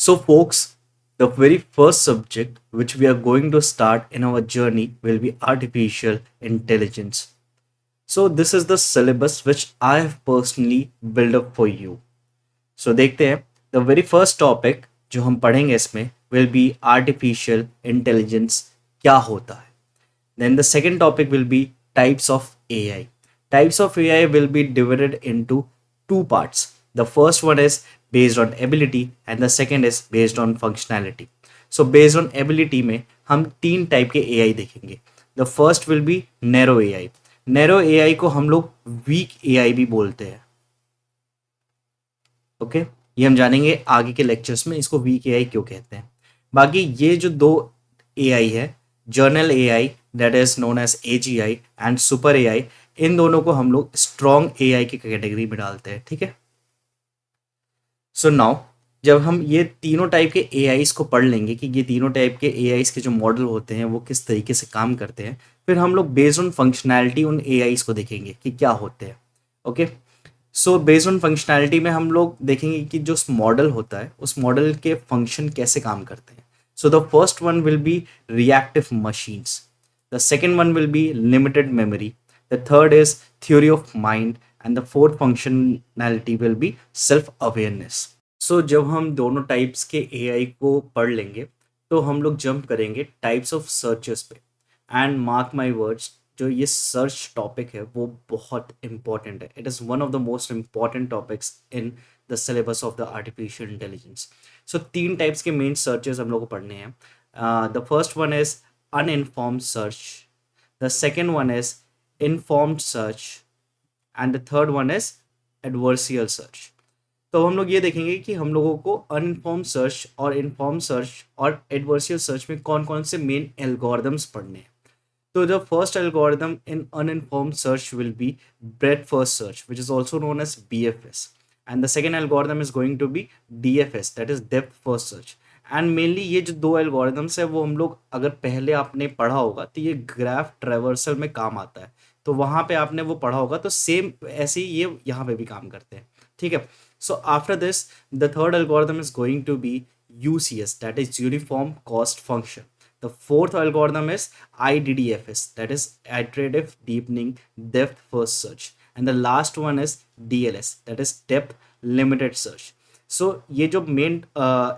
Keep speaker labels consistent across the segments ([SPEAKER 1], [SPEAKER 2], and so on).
[SPEAKER 1] So, folks, the very first subject which we are going to start in our journey will be artificial intelligence. So, this is the syllabus which I have personally built up for you. So, देखते हैं the very first topic जो हम पढ़ेंगे इसमें will be artificial intelligence क्या होता है. Then the second topic will be types of AI. Types of AI will be divided into two parts. The first one is based on ability and the second is based on functionality. So based on ability में हम तीन type के AI देखेंगे. The first will be narrow AI. Narrow AI को हम लोग weak AI भी बोलते हैं. ओके ये हम जानेंगे आगे के लेक्चर्स में इसको वीक एआई क्यों कहते हैं. बाकी ये जो दो एआई है, general AI that is known as AGI and super AI, इन दोनों को हम लोग स्ट्रॉन्ग एआई की कैटेगरी में डालते हैं. ठीक है. सो नाउ जब हम ये तीनों टाइप के एआईज को पढ़ लेंगे कि ये तीनों टाइप के एआईज के जो मॉडल होते हैं वो किस तरीके से काम करते हैं, फिर हम लोग बेस्ड ऑन फंक्शनैलिटी उन एआईज को देखेंगे कि क्या होते हैं. Okay. So based on functionality में हम लोग देखेंगे कि जो मॉडल होता है उस मॉडल के फंक्शन कैसे काम करते हैं. So the first one will be reactive machines, the second one will be limited memory, the third is theory of mind and the fourth functionality will be self awareness. So जब हम दोनों types के AI को पढ़ लेंगे तो हम लोग जंप करेंगे टाइप्स ऑफ सर्चेस पे. एंड मार्क माई वर्ड्स, जो ये सर्च टॉपिक है वो बहुत इंपॉर्टेंट है. It is one of the most important topics in the syllabus of the artificial intelligence. So तीन टाइप्स के मेन सर्चेस हम लोग को पढ़ने हैं. The first one is uninformed search, the second one is informed search and the third one is adversarial search. तो हम लोग ये देखेंगे कि हम लोगों को अनइन्फॉर्म्ड सर्च और इन्फॉर्म्ड सर्च और एडवर्सियल सर्च में कौन कौन से मेन एल्गोरिदम्स पढ़ने हैं. So the first algorithm in uninformed search will be breadth first search, which is also known as BFS. And the second algorithm is going to be DFS, that is depth first search. And mainly ये जो दो algorithms है वो हम लोग अगर पहले आपने पढ़ा होगा तो ये ग्राफ ट्रेवर्सल में काम आता है. तो वहाँ पे आपने वो पढ़ा होगा तो सेम ऐसे ही ये यहाँ पे भी काम करते हैं. ठीक है. So after this, the third algorithm is going to be UCS, that is Uniform Cost Function. The fourth algorithm is IDDFS, that is Iterative Deepening Depth First Search. And the last one is DLS, that is Depth Limited Search. So ये जो main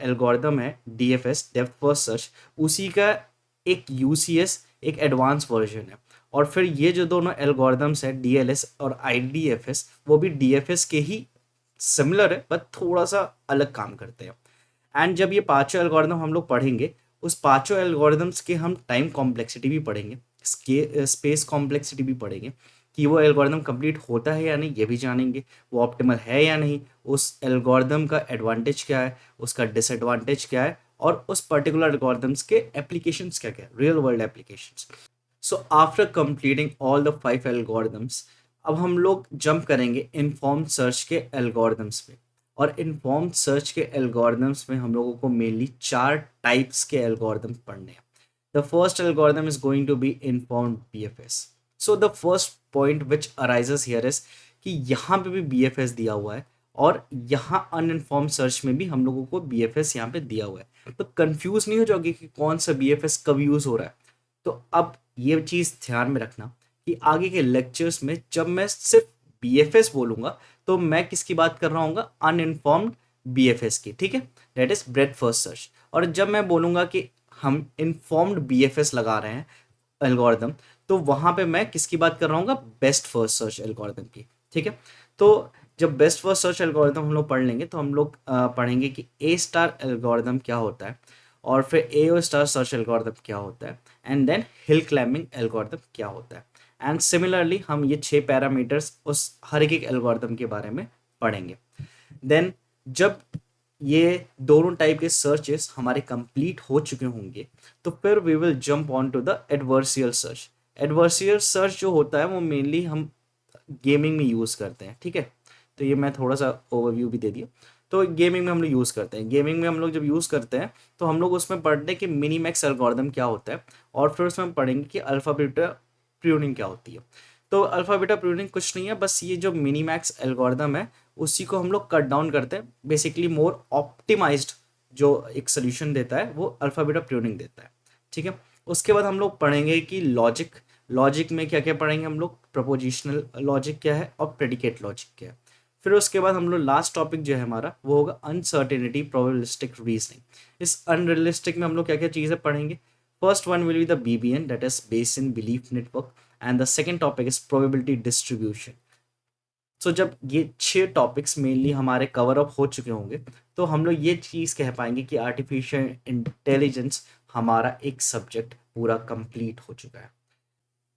[SPEAKER 1] algorithm है DFS, Depth First Search, उसी का एक UCS एक advance version है. और फिर ये जो दोनों एल्गोरिदम्स है DLS और IDDFS, वो भी DFS के ही सिमिलर है बट थोड़ा सा अलग काम करते हैं. एंड जब ये पांचों एल्गोरिदम हम लोग पढ़ेंगे, उस पांचों एल्गोरिदम्स के हम टाइम कॉम्प्लेक्सिटी भी पढ़ेंगे, स्पेस कॉम्प्लेक्सिटी भी पढ़ेंगे कि वो एल्गोरिदम कंप्लीट होता है या नहीं, ये भी जानेंगे. वो ऑप्टिमल है या नहीं, उस एल्गोरिदम का एडवांटेज क्या है, उसका डिसएडवांटेज क्या है, और उस पर्टिकुलर एल्गोरिदम्स के एप्लीकेशंस क्या क्या है, real world applications. So after completing all the 5 algorithms, अब हम लोग जंप करेंगे इन्फॉर्म्ड सर्च के एल्गोरिदम्स पे. और इन्फॉर्म्ड सर्च के एल्गोरिदम्स में हम लोगों को मेनली 4 टाइप्स के एल्गोरिदम पढ़ने हैं. The first algorithm is going to be informed BFS. So the first point which arises here is कि यहाँ पे भी BFS दिया हुआ है और यहाँ अनइन्फॉर्म्ड सर्च में भी हम लोगों को BFS यहाँ पे दिया हुआ है. तो कंफ्यूज नहीं हो जाओगे कि कौन सा BFS कब यूज हो रहा है. तो अब ये चीज़ ध्यान में रखना कि आगे के लेक्चर्स में जब मैं सिर्फ BFS बोलूँगा तो मैं किसकी बात कर रहा हूँ, अनइन्फॉर्म्ड BFS की. ठीक है. That is bread first search. और जब मैं बोलूँगा कि हम इन्फॉर्म्ड BFS लगा रहे हैं एल्गोरिदम, तो वहाँ पे मैं किसकी बात कर रहा हूँ, बेस्ट फर्स्ट सर्च एल्गोरिदम की. ठीक है. तो जब बेस्ट फर्स्ट सर्च एल्गोरिदम हम लोग पढ़ लेंगे तो हम लोग पढ़ेंगे कि A स्टार एल्गोरिदम क्या होता है और फिर AO स्टार सर्च एल्गोरिदम क्या होता है and then hill climbing algorithm क्या होता है. एंड सिमिलरली हम ये 6 पैरामीटर्स उस हर एक एल्गोरिदम के बारे में पढ़ेंगे. देन जब ये दोनों टाइप के सर्चेस हमारे कंप्लीट हो चुके होंगे तो फिर we will jump on to the adversarial search. Adversarial search जो होता है वो मेनली हम गेमिंग में यूज़ करते हैं. ठीक है. तो ये मैं थोड़ा सा ओवरव्यू भी दे दिया. तो गेमिंग में हम लोग यूज़ करते हैं. गेमिंग में हम लोग जब यूज़ करते हैं तो हम लोग उसमें पढ़ते हैं कि मिनीमैक्स एल्गोरिदम क्या होता है और फिर उसमें पढ़ेंगे कि अल्फा बीटा प्रूनिंग क्या होती है. तो अल्फा बीटा प्रूनिंग कुछ नहीं है, बस ये जो मिनीमैक्स एल्गोरिदम है उसी को हम लोग कट डाउन करते हैं, बेसिकली मोर ऑप्टिमाइज्ड जो एक सोल्यूशन देता है वो अल्फा बीटा प्रूनिंग देता है, ठीक है। उसके बाद हम लोग पढ़ेंगे कि लॉजिक, लॉजिक में क्या क्या पढ़ेंगे हम लोग, प्रपोजिशनल लॉजिक क्या है और प्रेडिकेट लॉजिक क्या है। फिर उसके बाद हम लोग लास्ट टॉपिक जो है हमारा वो होगा अनसर्टेनिटी प्रोबेबिलिस्टिक रीजनिंग। इस अनरियलिस्टिक में हम लोग क्या क्या चीज़ें पढ़ेंगे। First one will be the BBN, that is Bayesian belief network, and the second topic is probability distribution. So जब ये 6 टॉपिक्स मेनली हमारे कवर अप हो चुके होंगे तो हम लोग ये चीज़ कह पाएंगे कि आर्टिफिशियल इंटेलिजेंस हमारा एक सब्जेक्ट पूरा कंप्लीट हो चुका है।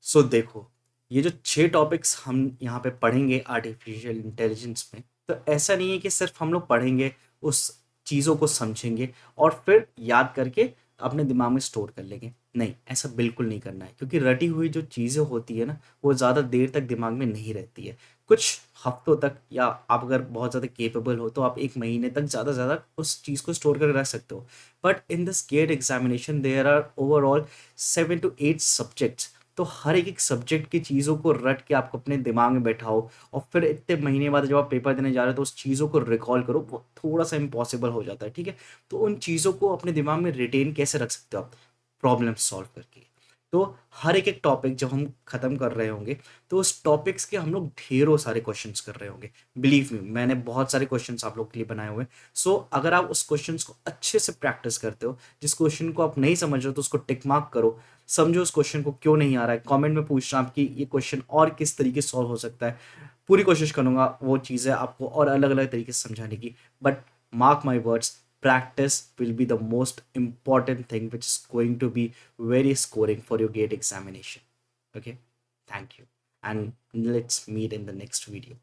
[SPEAKER 1] सो देखो, ये जो 6 टॉपिक्स हम यहाँ पे पढ़ेंगे आर्टिफिशियल इंटेलिजेंस में, तो ऐसा नहीं है कि सिर्फ हम लोग पढ़ेंगे, उस चीज़ों को समझेंगे और फिर याद करके अपने दिमाग में स्टोर कर लेंगे। नहीं, ऐसा बिल्कुल नहीं करना है, क्योंकि रटी हुई जो चीज़ें होती है ना वो ज़्यादा देर तक दिमाग में नहीं रहती है। कुछ हफ्तों तक, या आप अगर बहुत ज़्यादा केपेबल हो तो आप 1 महीने तक ज़्यादा से ज़्यादा उस चीज़ को स्टोर करके रख सकते हो। But in this GATE examination there are overall 7 to 8 subjects. तो हर एक सब्जेक्ट की चीज़ों को रट के आपको अपने दिमाग में बैठाओ और फिर इतने महीने बाद जब आप पेपर देने जा रहे हो तो उस चीज़ों को रिकॉल करो, वो थोड़ा सा इम्पॉसिबल हो जाता है, ठीक है। तो उन चीज़ों को अपने दिमाग में रिटेन कैसे रख सकते हो आप, प्रॉब्लम सॉल्व करके। तो हर एक टॉपिक जब हम खत्म कर रहे होंगे तो उस टॉपिक्स के हम लोग ढेरों सारे क्वेश्चंस कर रहे होंगे। बिलीव मी, मैंने बहुत सारे क्वेश्चंस आप लोग के लिए बनाए हुए हैं। सो अगर आप उस क्वेश्चंस को अच्छे से प्रैक्टिस करते हो, जिस क्वेश्चन को आप नहीं समझ रहे हो तो उसको टिक मार्क करो, समझो उस क्वेश्चन को क्यों नहीं आ रहा है, कमेंट में पूछना आपकी ये क्वेश्चन और किस तरीके से सॉल्व हो सकता है। पूरी कोशिश करूंगा वो चीज़ें आपको और अलग अलग तरीके से समझाने की। But mark my words, practice will be the most important thing which is going to be very scoring for your gate examination. Okay, thank you, and let's meet in the next video.